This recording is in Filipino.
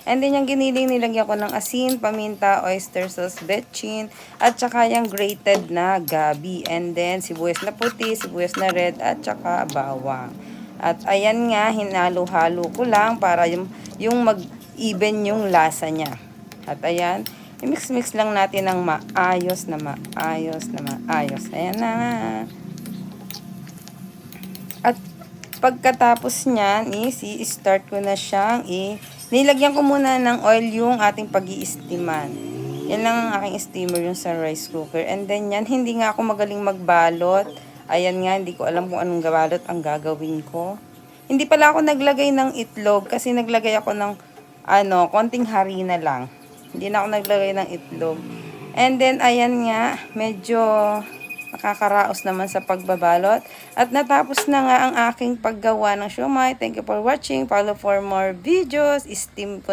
And then yung giniling, nilagyan ko ng asin, paminta, oyster sauce, betchin, at saka yung grated na gabi. And then sibuyas na puti, sibuyas na red, at saka bawang. At ayan nga, hinalo-halo ko lang para yung mag-even yung lasa niya. At ayan, i-mix-mix lang natin ng maayos na maayos na maayos. Ayan na nga. At pagkatapos niyan is i-start ko na siyang nilagyan ko muna ng oil yung ating pag-i-steaman. Yan lang ang aking steamer yung sa rice cooker. And then yan, hindi nga ako magaling magbalot. Ayan nga, hindi ko alam kung anong balot ang gagawin ko. Hindi pala ako naglagay ng itlog kasi naglagay ako ng konting harina lang. Hindi na ako naglagay ng itlog. And then, ayan nga, medyo nakakaraos naman sa pagbabalot. At natapos na nga ang aking paggawa ng siomai. Thank you for watching. Follow for more videos. Steam ko